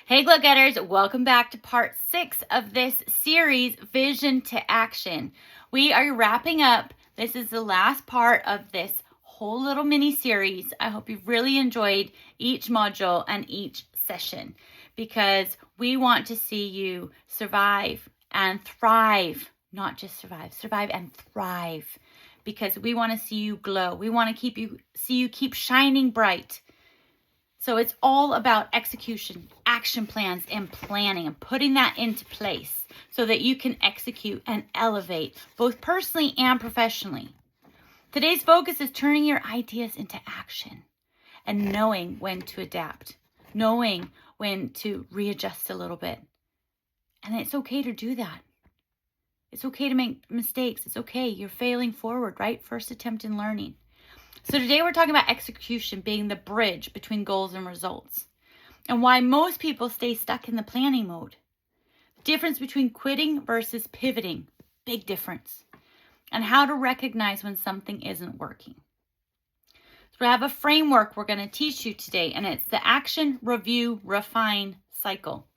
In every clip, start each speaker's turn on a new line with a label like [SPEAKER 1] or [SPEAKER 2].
[SPEAKER 1] Hey, Glow Getters, welcome back to part 6 of this series, Vision to Action. We are wrapping up. This is the last part of this whole little mini series. I hope you've really enjoyed each module and each session because we want to see you survive and thrive, not just survive and thrive, because we want to see you glow. We want to see you keep shining bright. So it's all about execution, action plans, and planning, and putting that into place so that you can execute and elevate both personally and professionally. Today's focus is turning your ideas into action and knowing when to adapt, knowing when to readjust a little bit. And it's okay to do that. It's okay to make mistakes. It's okay. You're failing forward, right? First attempt in learning. So today we're talking about execution being the bridge between goals and results, and why most people stay stuck in the planning mode. The difference between quitting versus pivoting, big difference, and how to recognize when something isn't working. So we have a framework we're going to teach you today, and it's the action, review, refine cycle.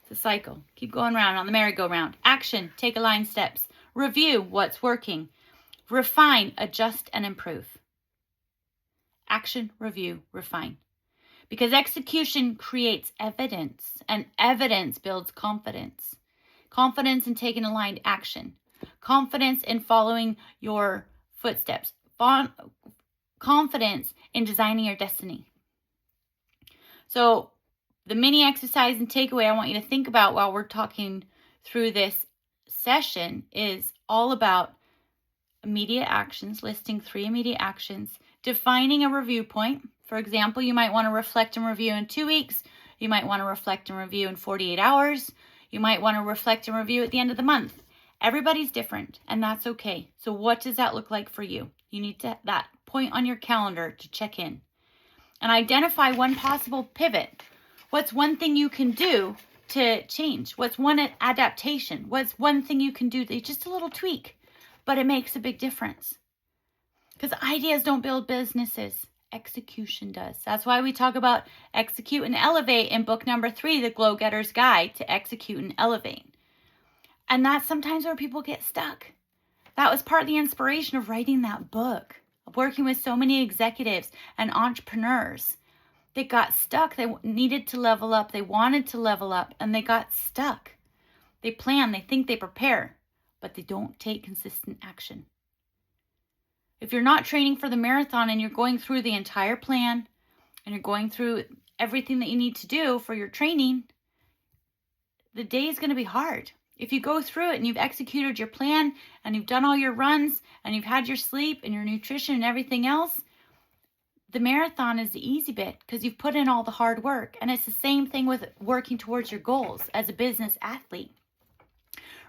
[SPEAKER 1] It's a cycle. Keep going around on the merry-go-round. Action, take aligned steps. Review, what's working. Refine, adjust, and improve. Action, review, refine. Because execution creates evidence, and evidence builds confidence. Confidence in taking aligned action. Confidence in following your footsteps. Confidence in designing your destiny. So the mini exercise and takeaway I want you to think about while we're talking through this session is all about immediate actions, listing 3 immediate actions, defining a review point. For example, you might want to reflect and review in 2 weeks. You might want to reflect and review in 48 hours. You might want to reflect and review at the end of the month. Everybody's different, and that's okay. So what does that look like for you? You need that point on your calendar to check in. And identify one possible pivot. What's one thing you can do to change? What's one adaptation? What's one thing you can do that's just a little tweak, but it makes a big difference? Because ideas don't build businesses. Execution does. That's why we talk about execute and elevate in book number 3, The Glow Getter's Guide to Execute and Elevate. And that's sometimes where people get stuck. That was part of the inspiration of writing that book, of working with so many executives and entrepreneurs. They got stuck. They needed to level up. They wanted to level up, and they got stuck. They plan, they think, they prepare, but they don't take consistent action. If you're not training for the marathon and you're going through the entire plan and you're going through everything that you need to do for your training, the day is going to be hard. If you go through it and you've executed your plan and you've done all your runs and you've had your sleep and your nutrition and everything else, the marathon is the easy bit because you've put in all the hard work. And it's the same thing with working towards your goals as a business athlete.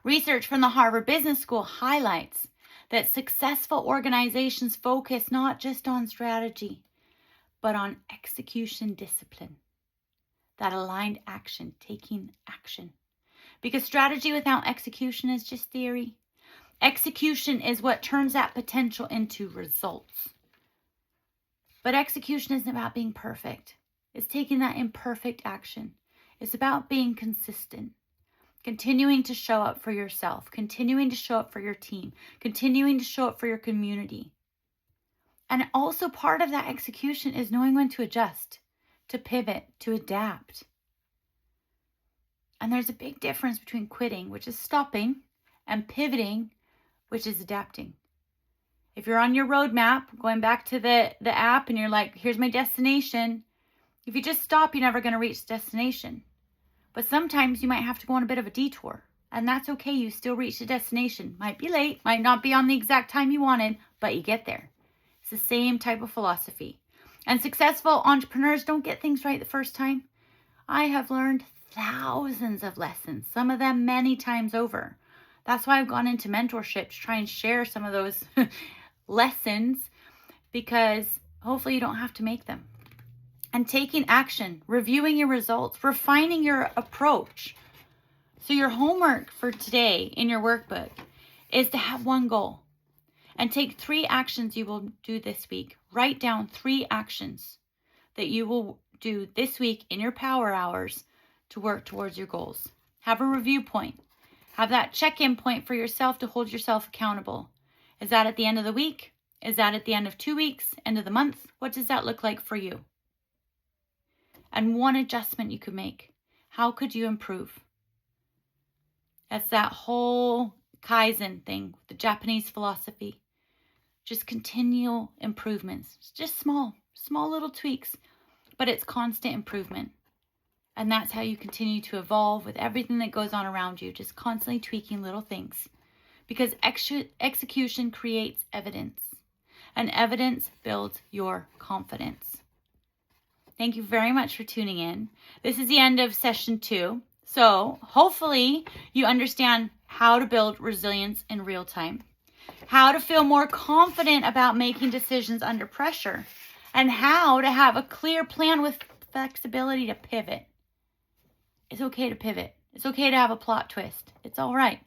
[SPEAKER 1] Research from the Harvard Business School highlights that successful organizations focus not just on strategy, but on execution discipline. That aligned action, taking action. Because strategy without execution is just theory. Execution is what turns that potential into results. But execution isn't about being perfect. It's taking that imperfect action. It's about being consistent. Continuing to show up for yourself, continuing to show up for your team, continuing to show up for your community. And also part of that execution is knowing when to adjust, to pivot, to adapt. And there's a big difference between quitting, which is stopping, and pivoting, which is adapting. If you're on your roadmap, going back to the app and you're like, here's my destination. If you just stop, you're never going to reach the destination. But sometimes you might have to go on a bit of a detour, and that's okay. You still reach the destination. Might be late, might not be on the exact time you wanted, but you get there. It's the same type of philosophy. And successful entrepreneurs don't get things right the first time. I have learned thousands of lessons, some of them many times over. That's why I've gone into mentorship to try and share some of those lessons, because hopefully you don't have to make them. And taking action, reviewing your results, refining your approach. So your homework for today in your workbook is to have one goal and take 3 actions you will do this week. Write down 3 actions that you will do this week in your power hours to work towards your goals. Have a review point. Have that check-in point for yourself to hold yourself accountable. Is that at the end of the week? Is that at the end of 2 weeks? End of the month? What does that look like for you? And one adjustment you could make. How could you improve? That's that whole Kaizen thing, the Japanese philosophy. Just continual improvements. It's just small little tweaks, but it's constant improvement. And that's how you continue to evolve with everything that goes on around you, just constantly tweaking little things. Because execution creates evidence, and evidence builds your confidence. Thank you very much for tuning in. This is the end of session 2. So hopefully you understand how to build resilience in real time, how to feel more confident about making decisions under pressure, and how to have a clear plan with flexibility to pivot. It's okay to pivot. It's okay to have a plot twist. It's all right.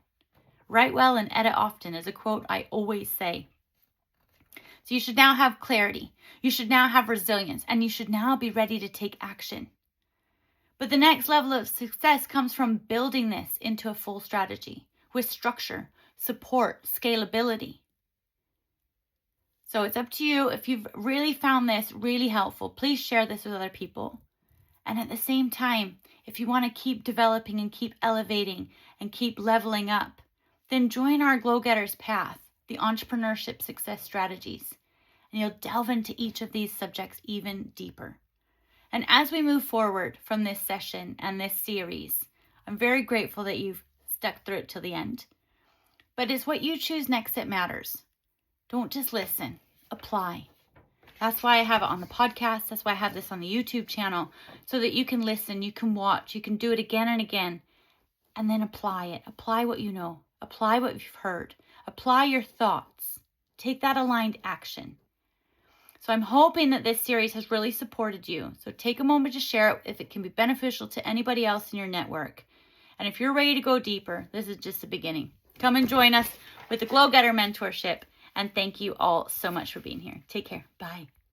[SPEAKER 1] Write well and edit often is a quote I always say. So you should now have clarity. You should now have resilience, and you should now be ready to take action. But the next level of success comes from building this into a full strategy with structure, support, scalability. So it's up to you. If you've really found this really helpful, please share this with other people. And at the same time, if you want to keep developing and keep elevating and keep leveling up, then join our Glow Getters Path, the Entrepreneurship Success Strategies, and you'll delve into each of these subjects even deeper. And as we move forward from this session and this series, I'm very grateful that you've stuck through it till the end. But it's what you choose next that matters. Don't just listen, apply. That's why I have it on the podcast. That's why I have this on the YouTube channel, so that you can listen, you can watch, you can do it again and again, and then apply it. Apply what you know. Apply what you've heard. Apply your thoughts. Take that aligned action. So I'm hoping that this series has really supported you. So take a moment to share it if it can be beneficial to anybody else in your network. And if you're ready to go deeper, this is just the beginning. Come and join us with the Glow Getter Mentorship. And thank you all so much for being here. Take care. Bye.